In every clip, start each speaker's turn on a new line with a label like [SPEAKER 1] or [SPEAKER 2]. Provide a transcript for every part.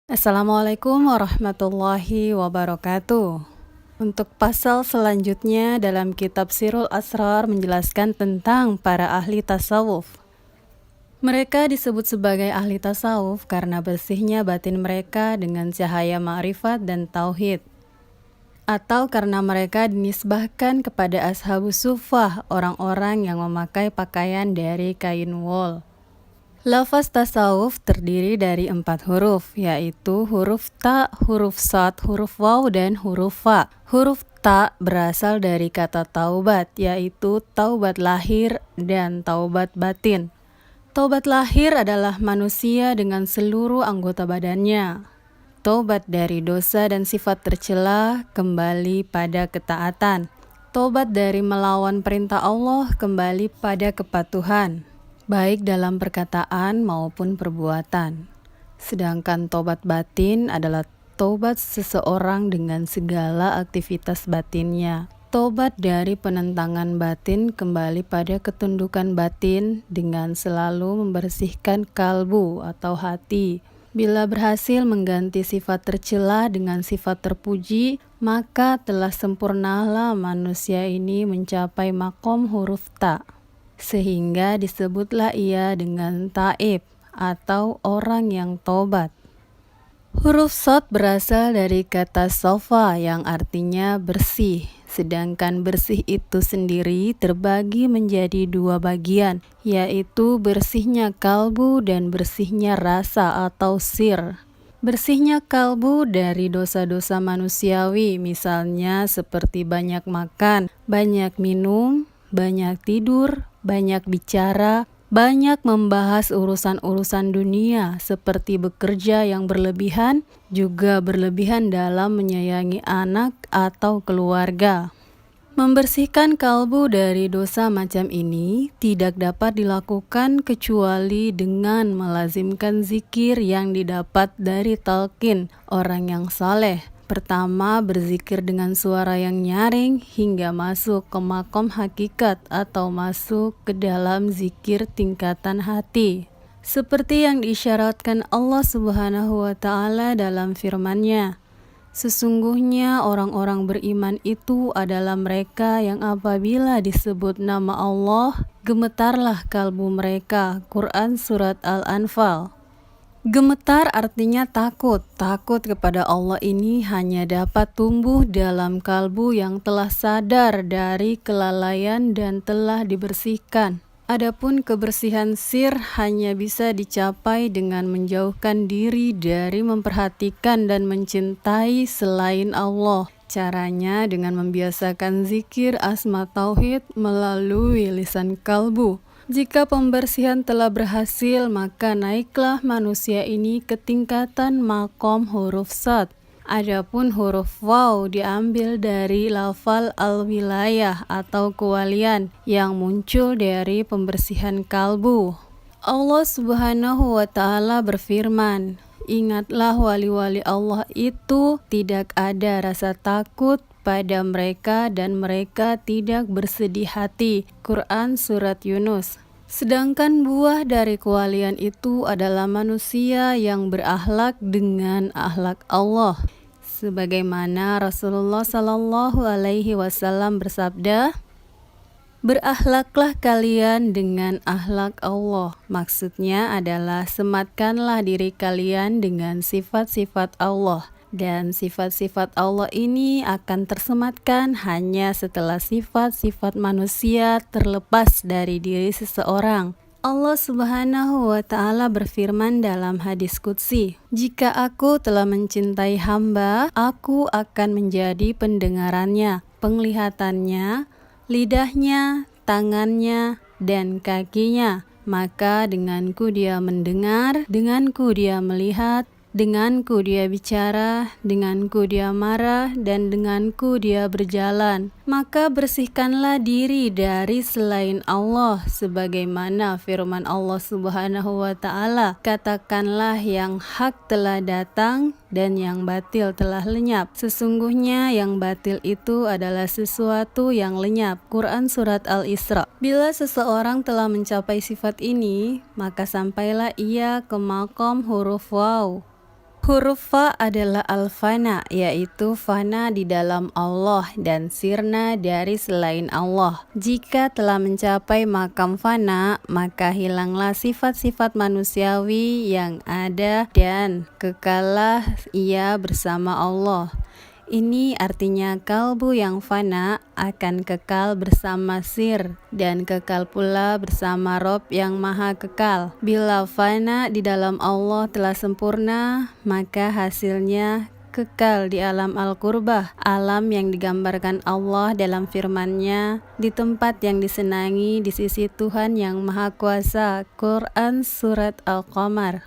[SPEAKER 1] Assalamualaikum warahmatullahi wabarakatuh. Untuk pasal selanjutnya dalam kitab Sirul Asrar menjelaskan tentang para ahli tasawuf. Mereka disebut sebagai ahli tasawuf karena bersihnya batin mereka dengan cahaya ma'rifat dan tauhid. Atau karena mereka dinisbahkan kepada ashabus sufah, orang-orang yang memakai pakaian dari kain wol. Lafaz tasawuf terdiri dari 4 huruf, yaitu huruf ta, huruf shad, huruf waw, dan huruf fa. Huruf ta berasal dari kata taubat, yaitu taubat lahir dan taubat batin. Taubat lahir adalah manusia dengan seluruh anggota badannya. Taubat dari dosa dan sifat tercela kembali pada ketaatan. Taubat dari melawan perintah Allah kembali pada kepatuhan, baik dalam perkataan maupun perbuatan. Sedangkan tobat batin adalah tobat seseorang dengan segala aktivitas batinnya. Tobat dari penentangan batin kembali pada ketundukan batin dengan selalu membersihkan kalbu atau hati. Bila berhasil mengganti sifat tercela dengan sifat terpuji, maka telah sempurnalah manusia ini mencapai makom huruf ta. Sehingga disebutlah ia dengan taib atau orang yang tobat. Huruf shad berasal dari kata sofa yang artinya bersih. Sedangkan bersih itu sendiri terbagi menjadi 2 bagian, yaitu bersihnya kalbu dan bersihnya rasa atau sir. Bersihnya kalbu dari dosa-dosa manusiawi, misalnya seperti banyak makan, banyak minum, banyak tidur, banyak bicara, banyak membahas urusan-urusan dunia seperti bekerja yang berlebihan, juga berlebihan dalam menyayangi anak atau keluarga. Membersihkan kalbu dari dosa macam ini tidak dapat dilakukan kecuali dengan melazimkan zikir yang didapat dari talqin orang yang saleh. Pertama, berzikir dengan suara yang nyaring hingga masuk ke makom hakikat atau masuk ke dalam zikir tingkatan hati. Seperti yang diisyaratkan Allah Subhanahu wa Ta'ala dalam firman-Nya, sesungguhnya orang-orang beriman itu adalah mereka yang apabila disebut nama Allah, gemetarlah kalbu mereka. Quran Surat Al-Anfal. Gemetar artinya takut. Takut kepada Allah ini hanya dapat tumbuh dalam kalbu yang telah sadar dari kelalaian dan telah dibersihkan. Adapun kebersihan sir hanya bisa dicapai dengan menjauhkan diri dari memperhatikan dan mencintai selain Allah. Caranya dengan membiasakan zikir asma tauhid melalui lisan kalbu. Jika pembersihan telah berhasil, maka naiklah manusia ini ke tingkatan makom huruf shad. Adapun huruf waw diambil dari lafal al-wilayah atau kewalian yang muncul dari pembersihan kalbu. Allah Subhanahu wa Ta'ala berfirman, ingatlah wali-wali Allah itu tidak ada rasa takut pada mereka dan mereka tidak bersedih hati. Quran Surat Yunus. Sedangkan buah dari kewalian itu adalah manusia yang berakhlak dengan akhlak Allah. Sebagaimana Rasulullah Sallallahu Alaihi Wasallam bersabda, berakhlaklah kalian dengan akhlak Allah. Maksudnya adalah sematkanlah diri kalian dengan sifat-sifat Allah. Dan sifat-sifat Allah ini akan tersematkan hanya setelah sifat-sifat manusia terlepas dari diri seseorang. Allah Subhanahu wa Ta'ala berfirman dalam hadis qudsi, jika aku telah mencintai hamba, aku akan menjadi pendengarannya, penglihatannya, lidahnya, tangannya, dan kakinya. Maka denganku dia mendengar, denganku dia melihat, denganku dia bicara, denganku dia marah, dan denganku dia berjalan. Maka bersihkanlah diri dari selain Allah, sebagaimana firman Allah Subhanahu wa Ta'ala, katakanlah yang hak telah datang dan yang batil telah lenyap. Sesungguhnya yang batil itu adalah sesuatu yang lenyap. Quran Surat Al-Isra. Bila seseorang telah mencapai sifat ini, maka sampailah ia ke makom huruf waw. Huruf fa adalah al-fana, yaitu fana di dalam Allah dan sirna dari selain Allah. Jika telah mencapai makam fana, maka hilanglah sifat-sifat manusiawi yang ada dan kekallah ia bersama Allah. Ini artinya kalbu yang fana akan kekal bersama sir dan kekal pula bersama Rob yang maha kekal. Bila fana di dalam Allah telah sempurna, maka hasilnya kekal di alam al-qurbah, alam yang digambarkan Allah dalam firman-Nya di tempat yang disenangi di sisi Tuhan yang Maha Kuasa. Quran Surat Al-Qamar.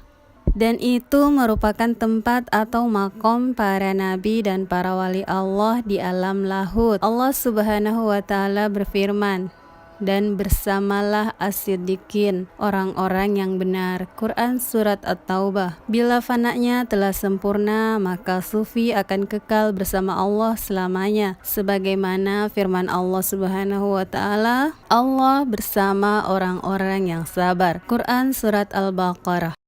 [SPEAKER 1] Dan itu merupakan tempat atau makom para nabi dan para wali Allah di alam lahut. Allah Subhanahu wa Ta'ala berfirman, dan bersamalah as-siddiqin, orang-orang yang benar. Quran Surat At-Taubah. Bila fananya telah sempurna, maka sufi akan kekal bersama Allah selamanya, sebagaimana firman Allah Subhanahu wa Ta'ala, Allah bersama orang-orang yang sabar. Quran Surat Al-Baqarah.